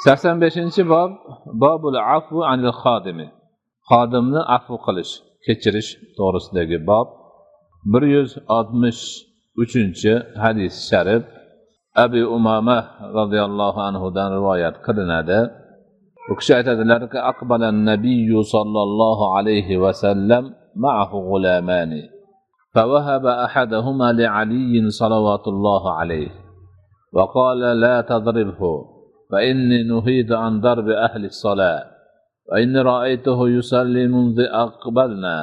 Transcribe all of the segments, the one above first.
85 bob Babul afvu anil xodimi. Xodimni afv qilish, kechirish to'g'risidagi bob. 163 hadis sharif Abi Umama radhiyallohu anhu dan rivoyat qilinadi. U kishi aytadilarki, aqbalan nabiyyu sallallohu alayhi va sallam ma'ahu gulamani. فوهب أحدهما لعلي صلوات الله عليه وقال لا تضربه فإني نهيت عن ضرب أهل الصلاة وإني رأيته يصلي منذ أقبلنا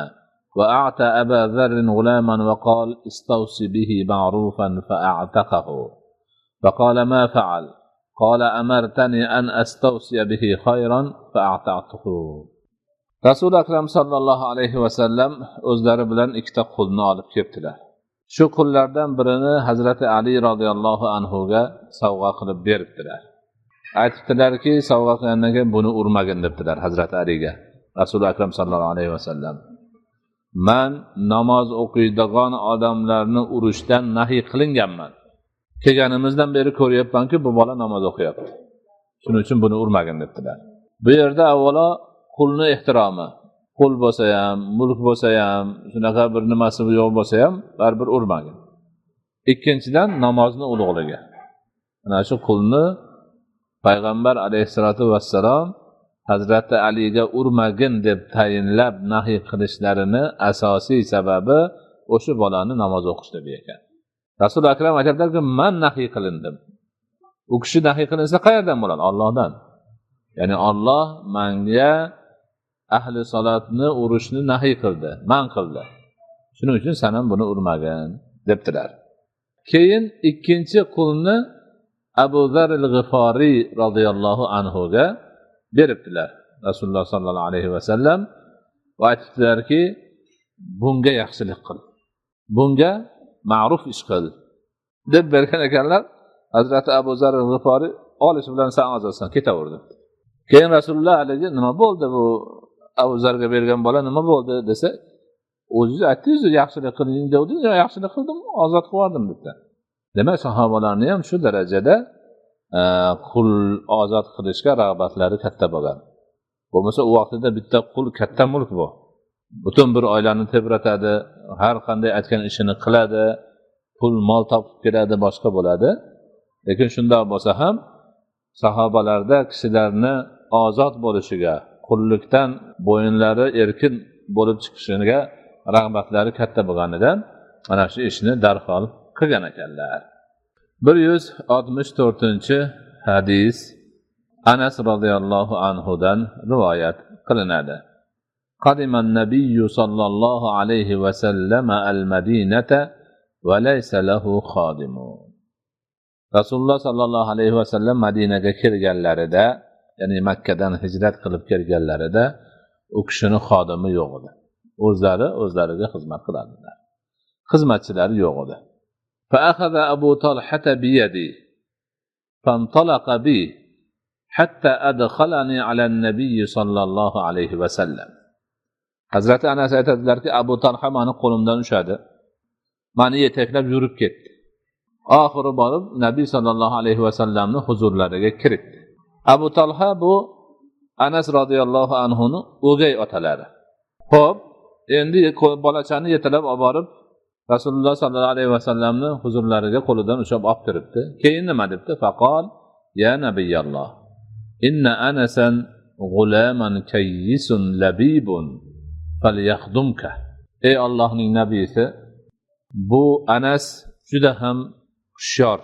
وأعطى أبا ذر غلاما وقال استوصي به معروفا فأعتقه فقال ما فعل قال أمرتني أن أستوصي به خيرا فأعتقته. Rasul akram sallallohu alayhi va sallam o'zlari bilan ikkita qulni olib kelibdilar. Shu qullardan birini Hazrati Ali radhiyallohu anhu ga sovg'a qilib beribdilar. Aytibdilarki, sovg'a qilgandan keyin buni urmagin debdilar Hazrati Aliga. Rasul akram sallallohu alayhi va sallam: "Men namoz o'qiydigan odamlarni urishdan nahiy qilinganman. Kelganimizdan beri ko'ryapmanki, bu bola namoz o'qiyapti. Shuning uchun buni urmagin" debdilar. Bu yerda avvalo qulni ehtiromi, qul bo'lsa ham, mulk bo'lsa ham, shunaqa bir nimasi yo'q bo'lsa ham, baribir urmagin. Ikkinchidan, namozni ulug'ligi. Mana shu qulni payg'ambar alayhisolatu vassalom Hazrati Aliga urmagin deb tayinlab nahiy qilishlarini asosiy sababi o'sha bolani namoz o'qishligi ekan. Rasul akram aytadilarki, "Men nahiy qilindim." U kishi nahiy qilinsa qayerdan bo'ladi? Allohdan. Ya'ni Alloh menga ahli salatni urishni nahiy qildi, man qildi. Shuning uchun sen ham buni urmagin debdilar. Keyin ikkinchi qulni Abu Zar al-Ghifari radhiyallohu anhu ga beribdilar. Rasululloh sallallohu alayhi va sallam aytdilarki, bunga yaxshilik qil. Bunga ma'ruf ish qil deb bergan ekanlar. Hazrati Abu Zar al-Ghifari olish bilan sen ozodsan, ketaverdi. Keyin Rasululloh alayhi nima bo'ldi bu Abu Zarga bergan bola nima bo'ldi desa, o'zingiz aytdingiz, yaxshilik qiling dedingiz, yaxshilik qildim, ozod qildim dedi. Demak, sahobalarning ham shu darajada qul ozod qilishga rag'batlari katta bo'lgan. Bo'lmasa u vaqtda bitta qul katta mulk bu. Butun bir oilani tebratadi, har qanday aytgan ishini qiladi, pul mol topib keladi, boshqa bo'ladi. Lekin shunday bo'lsa ham sahobalarda kishilarni ozod bo'lishiga, qullikdan bo'yinlari erkin bo'lib chiqishiga rag'batlari katta bo'lganidan mana shu ishni darhol qilgan ekanlar. 164 hadis Anas radhiyallohu anhu dan rivoyat qilinadi. Qadiman nabiyyu sallallohu alayhi va sallam al-Madinata va laysa lahu xodimun. Rasululloh sallallohu alayhi va sallam Madinaga kelganlarida, ya'ni Makkadan hijrat qilib kelganlarida u kishining xodimi yo'q edi. O'zlariga xizmat qilardilar. Xizmatchilari yo'q edi. Fa akhadha Abu Talha bi yadi fantalaqa bi hatta adkhalani ala an-nabiy sallallohu alayhi va sallam. Hazrati Anas aytadilarki, Abu Talha meni qo'limdan ushladi. Meni yetaklab yurib ketdi. Oxiri borib Nabiy sallallohu alayhi va sallamning huzurlariga kirdi. Abu Talha bu Anas radhiyallohu anhuning o'gay otalari. Xo'p, endi bolachani yetalab olib borib Rasululloh sallallohu alayhi va sallamning huzurlariga qo'lidan ushlab olib kiribdi. Keyin nima debdi? Faqol: "Ya Nabiyalloh, inna Anasan g'ulaman kayyisun labibun falyakhdumka." Ey Allohning nabiysi, bu Anas juda ham hushyor,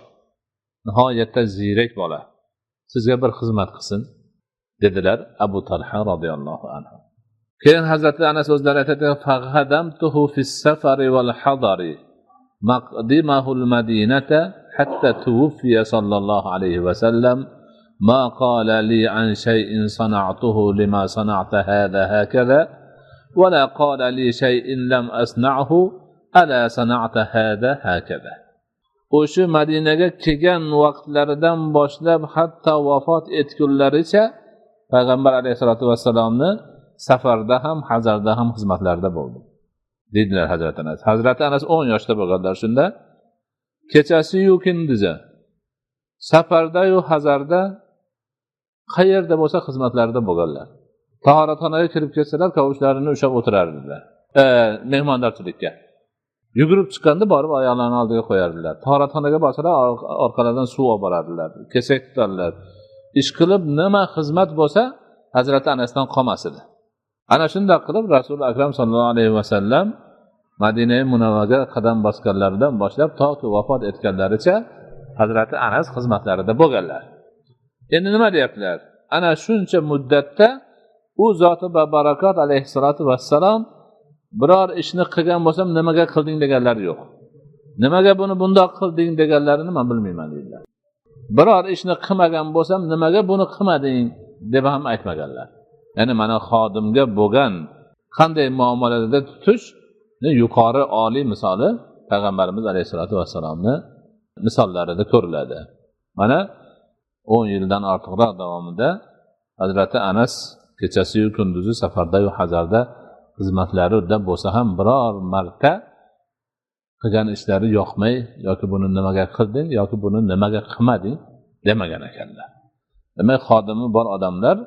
nihoyatda ziyrak bola. Sizga bir xizmat qilsin dedilar Abu Talha radhiyallohu anhu. Keyin Hazrati Anas o'zlari aytadilar, "Faqadamtuhu fis-safari wal-hadari maqdimahu al-Madinata hatta tuwfiya sallallohu alayhi va sallam ma qala li an shay'in sana'tuhu lima sana'ta hadha hakaza wa la qala li shay'in lam asna'hu ala sana'ta hadha hakaza." O'sha Madinaga kelgan vaqtlaridan boshlab hatto vafot etgunlaricha payg'ambar alayhisolatu vassalomni safarda ham, hazarda ham xizmatlarida bo'ldi dedilar Hazrati Anas. Hazrati Anas 10 yoshda bo'lganlar shunda. Kechasi yu kunduzi safarda yu hazarda qayerda bo'lsa xizmatlarida bo'lganlar. Tahoratxonaga kirib ketsalar, kavushlarini ushlab o'tirardilar. Mehmondorchilikka. Yugurib chiqqanda borib oyoqlarini oldiga qo'yardilar. Tahoratxonaga borsalar, orqalaridan suv olib borardilar. Kesak tutardilar. Ish qilib nima xizmat bo'lsa, Hazrat Anasdan qolmas edi. Ana shunday qilib Rasul akram sallallohu alayhi vasallam Madina Munawvaraga qadam bosganlaridan boshlab toki vafot etganlaricha Hazrati Anas xizmatlarida bo'lganlar. Endi nima deyaptilar? Ana shuncha muddatda u zoti va barakot alayhissalatu vassalam biror ishni qilgan bo'lsam nimaga qilding deganlari yo'q. Nimaga buni bundoq qilding deganlarini men bilmayman deydilar. Biror ishni qilmagan bo'lsam nimaga buni qilmading deb ham aytmaganlar. Ya'ni mana xodimga bo'lgan qanday muomalada tutish yuqori oliy misoli payg'ambarimiz alayhisolatu vassalomni misollarida ko'riladi. Mana 10 yildan ortiqroq davomida Hazrati Anas kechasi yu kunduzi safarda yu hazarda xizmatlarida bo'lsa ham biror marta qilgan ishlari yoqmay yoki buni nimaga qilding yoki buni nimaga qilmading demagan ekanlar. Demak, xodimi bor odamlar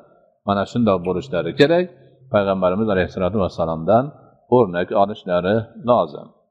mana shunday bo'lishlari kerak. Payg'ambarimiz alayhisolatu vassalomdan o'rnak olishlari lozim.